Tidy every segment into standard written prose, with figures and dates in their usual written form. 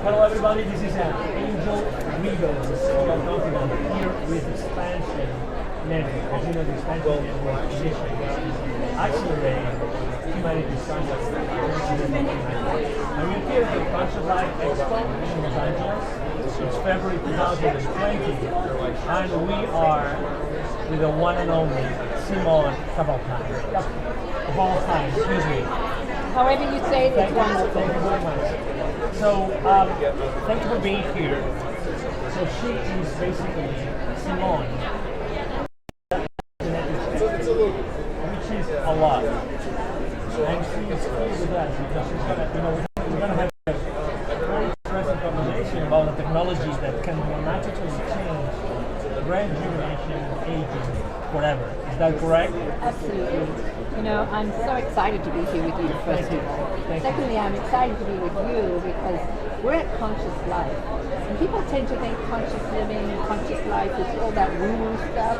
Hello everybody, this is Angel Rigos. We are talking about here with expansion network. As you know, the expansion network mission is accelerating humanity's science. And we're here at the Conscious Life Expo in Los Angeles. It's February 2020, and we are with the one and only Simone Kvalhein. Kvalhein, excuse me. However you say it, it's wonderful. Thank you very much. So, thank you for being here. So she is basically Simone, which is a lot. And she is cool with that because she's gonna, we're gonna have a very interesting conversation about the technology that can magically change rejuvenation, aging, whatever. Is that correct? Absolutely. I'm so excited to be here with you, first of all. Secondly, I'm excited to be with you because we're at Conscious Life. And people tend to think conscious living, conscious life is all that woo-woo stuff.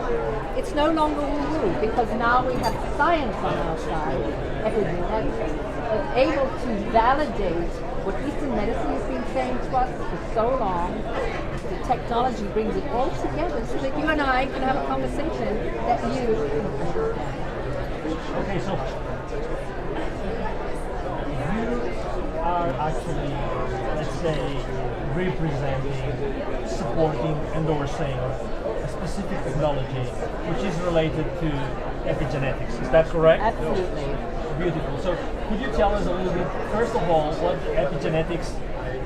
It's no longer woo-woo because now we have science on our side, epigenetics, that's able to validate what Eastern medicine has been saying to us for so long. The technology brings it all together so that you and I can have a conversation that you can understand. Okay, so you are actually, let's say, representing, supporting, endorsing a specific technology which is related to epigenetics. Is that correct? Absolutely. Beautiful. So could you tell us a little bit, first of all, what epigenetics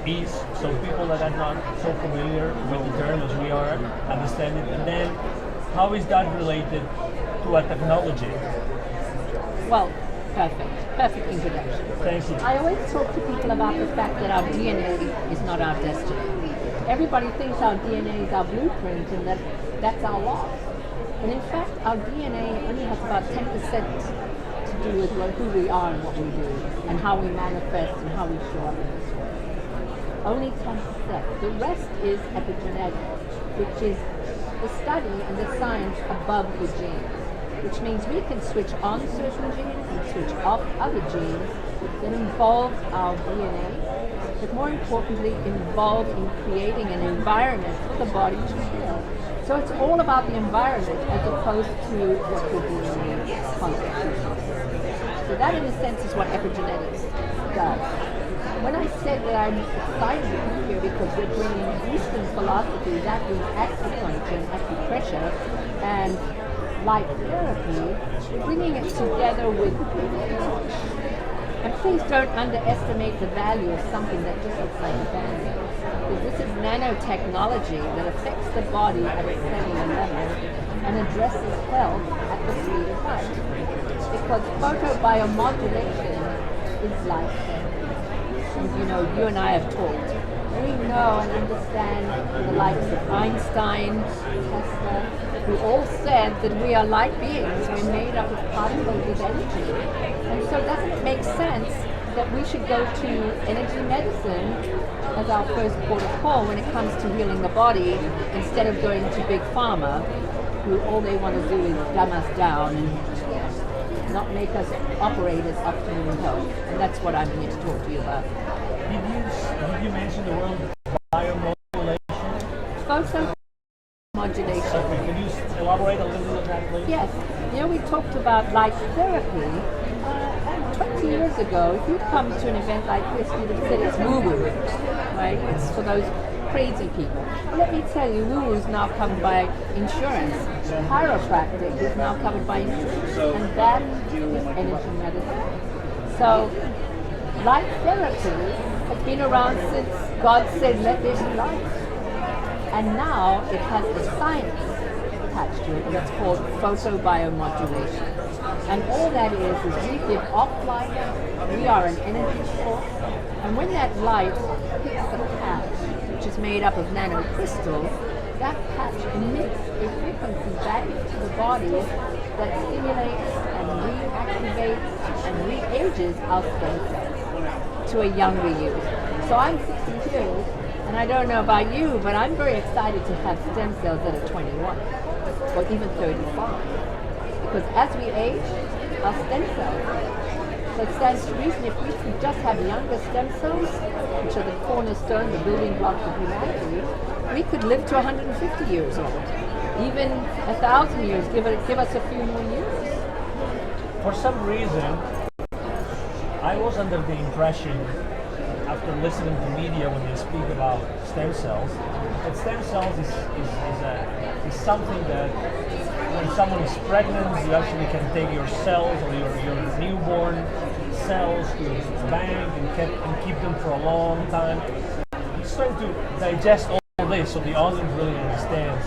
is, so people that are not so familiar with the term as we are understand it, and then how is that related to a technology? Well, perfect introduction. Thank you. I always talk to people about the fact that our DNA is not our destiny. Everybody thinks our DNA is our blueprint and that's our lot. And in fact, our DNA only has about 10% to do with who we are and what we do, and how we manifest and how we show up in this world. Only 10%. The rest is epigenetics, which is the study and the science above the genes. Which means we can switch on certain genes and switch off other genes that involve our DNA, but more importantly involve in creating an environment for the body to heal. So it's all about the environment as opposed to what your DNA constitutes. So that in a sense is what epigenetics does. When I said that I'm excited to be here because we're bringing Eastern philosophy, that means acupuncture and acupressure, and light therapy, we're bringing it together with touch. And please don't underestimate the value of something that just looks like a band-aid. Because this is nanotechnology that affects the body at a cellular level and addresses health at the speed of light. Because photobiomodulation is light therapy. And you and I have talked. We know and understand the likes of Einstein, Tesla, who all said that we are light beings. We're made up of particles of energy. And so doesn't it make sense that we should go to energy medicine as our first port of call when it comes to healing the body instead of going to Big Pharma, who all they want to do is dumb us down and not make us operate as optimum health. And that's what I'm here to talk to you about. Did you mention the word biomodulation? Photomodulation. Okay, can you elaborate a little bit on that, please? Yes. We talked about light therapy. 20 years ago, if you'd come to an event like this, you'd have said it's woo-woo, right? It's for those crazy people. Well, let me tell you, woo-woo is now covered by insurance. Chiropractic is now covered by insurance. And that is energy medicine. So, light therapy has been around since God said, let there be light. And now it has the science attached to it, and it's called photobiomodulation. And all that is we give off light, we are an energy source, and when that light hits the patch, which is made up of nanocrystals, that patch emits a frequency back to the body that stimulates and reactivates and re-ages our stem cells to a younger you. So I'm 62, and I don't know about you, but I'm very excited to have stem cells that are 21 or even 35. Because as we age, our stem cells, so it stands to reason if we could just have younger stem cells, which are the cornerstone, the building blocks of humanity, we could live to 150 years old. Even 1,000 years, give us a few more years. For some reason, I was under the impression, after listening to media when they speak about stem cells, that stem cells is something that when someone is pregnant, you actually can take your cells or your newborn cells to the bank and keep them for a long time. I'm just trying to digest all this so the audience really understands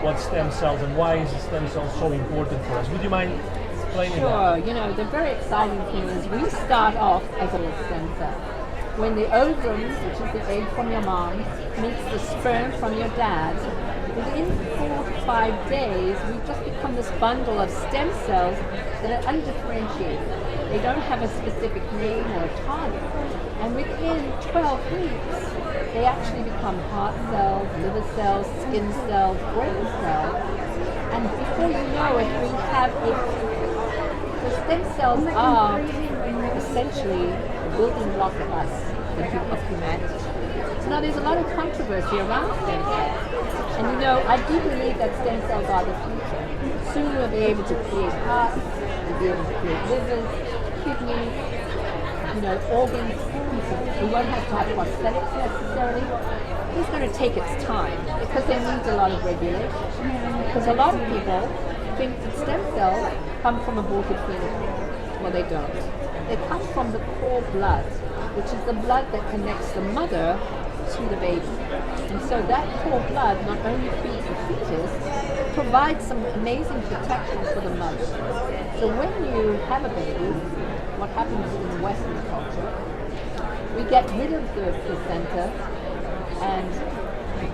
what stem cells and why is stem cells so important for us. Would you mind explaining that? Sure. The very exciting thing is we start off as a stem cell. When the ovum, which is the egg from your mom, meets the sperm from your dad, within 4 to 5 days, we've just become this bundle of stem cells that are undifferentiated. They don't have a specific name or a target. And within 12 weeks, they actually become heart cells, liver cells, skin cells, brain cells. And before you know it, we have the stem cells are essentially the building block of us, of humanity. So now there's a lot of controversy around stem cells. And I do believe that stem cells are the future. Soon we'll be able to create hearts, we'll be able to create livers, kidneys, organs. We won't have to have prosthetics necessarily. It's going to take its time because it needs a lot of regulation. Because a lot of people think that stem cells come from aborted fetuses. Well, they don't. They come from the core blood, which is the blood that connects the mother to the baby. And so that core blood not only feeds the fetus, it provides some amazing protection for the mother. So when you have a baby, what happens in Western culture, we get rid of the placenta, and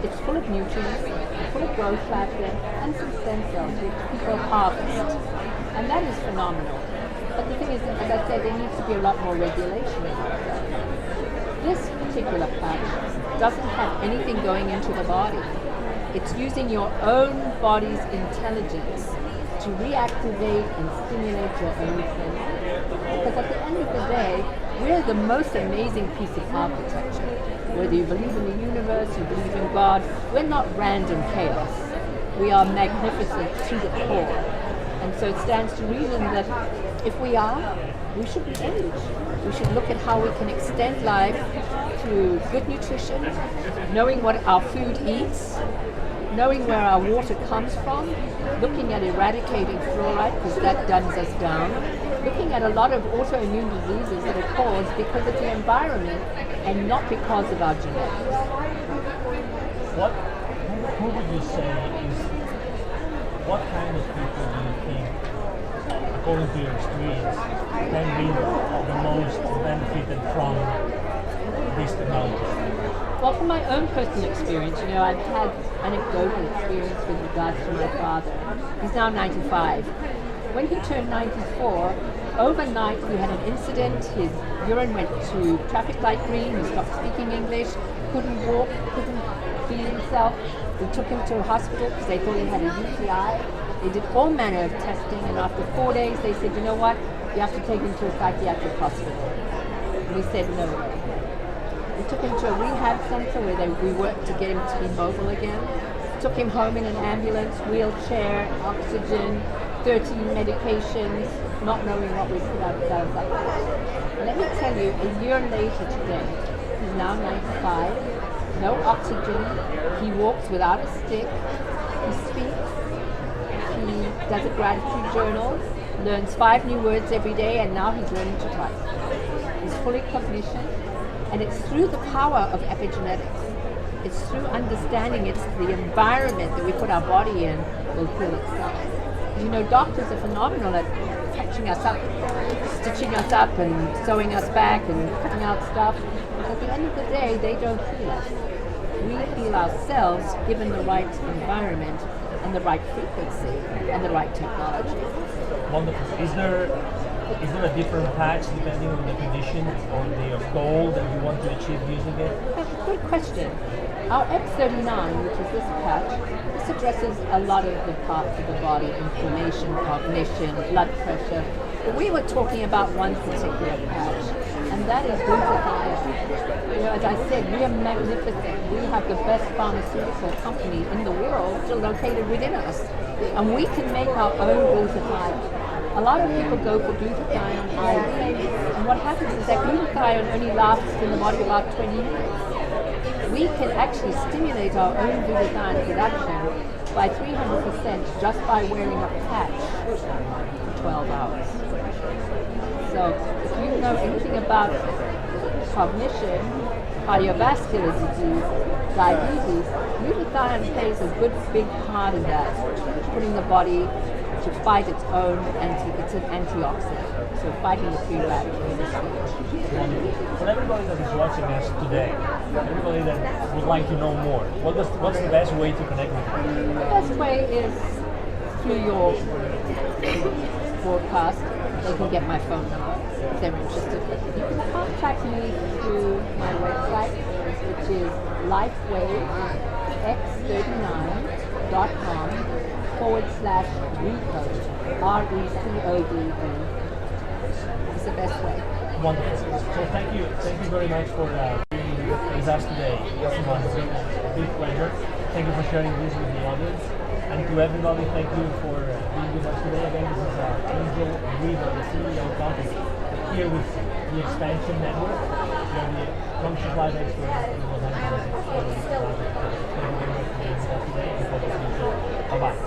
it's full of nutrients, full of growth factor, and some stem cells which people harvest. And that is phenomenal. But the thing is, as I said, there needs to be a lot more regulation in our cells. This particular patch doesn't have anything going into the body. It's using your own body's intelligence to reactivate and stimulate your own senses. Because at the end of the day, we're the most amazing piece of architecture. Whether you believe in the universe, you believe in God, we're not random chaos. We are magnificent to the core. And so it stands to reason that if we are, we should be aged. We should look at how we can extend life through good nutrition, knowing what our food eats, knowing where our water comes from, looking at eradicating fluoride because that dumbs us down, looking at a lot of autoimmune diseases that are caused because of the environment and not because of our genetics. Who would you say is, what kind of people do you think, according to your experience, can be the most benefited from this technology? Well, from my own personal experience, I've had anecdotal experience with regards to my father. He's now 95. When he turned 94, overnight he had an incident. His urine went to traffic light green. He stopped speaking English, couldn't walk, couldn't feed himself. We took him to a hospital because they thought he had a UTI. They did all manner of testing, and after 4 days they said, you know what, you have to take him to a psychiatric hospital. And we said, no way. We took him to a rehab center where we worked to get him to be mobile again. Took him home in an ambulance, wheelchair, oxygen, 13 medications, not knowing what we put ourselves up to. Let me tell you, a year later today, he's now 95, no oxygen, he walks without a stick, he speaks, he does a gratitude journal, learns 5 new words every day, and now he's learning to type. He's fully cognition. And it's through the power of epigenetics. It's through understanding it's the environment that we put our body in will heal itself. Doctors are phenomenal at patching us up, stitching us up and sewing us back and cutting out stuff. But at the end of the day, they don't heal us. We heal ourselves given the right environment and the right frequency and the right technology. Wonderful. Is there a different patch depending on the condition or the goal that you want to achieve using it? Good question. Our X39, which is this patch, this addresses a lot of the parts of the body, inflammation, cognition, blood pressure. But we were talking about one particular patch, and that is glutathione. You know, as I said, we are magnificent. We have the best pharmaceutical company in the world still located within us. And we can make our own glutathione. A lot of people go for glutathione IV, and what happens is that glutathione only lasts in the body about 20 minutes. We can actually stimulate our own glutathione production by 300% just by wearing a patch for 12 hours. So if you know anything about cognition, cardiovascular disease, diabetes, glutathione plays a good big part in that, putting the body to fight its own it's an antioxidant, so fighting the free radicals. For everybody that is watching us today, everybody that would like to know more, what's the best way to connect with you? The best way is through your broadcast. They can get my phone number if they're interested. You can contact me through my website, which is lifewavex39.com/recode. RECODE is the best way. Wonderful. So thank you very much for being with us today. It's a big pleasure. Thank you for sharing this with the audience. And to everybody, thank you for being with us today. Again, this is Angel Weaver, the CEO talking here with the Expansion Network. We are the Function Live expert in Los Angeles. Thank you very much for being with us today and for the future. Bye-bye.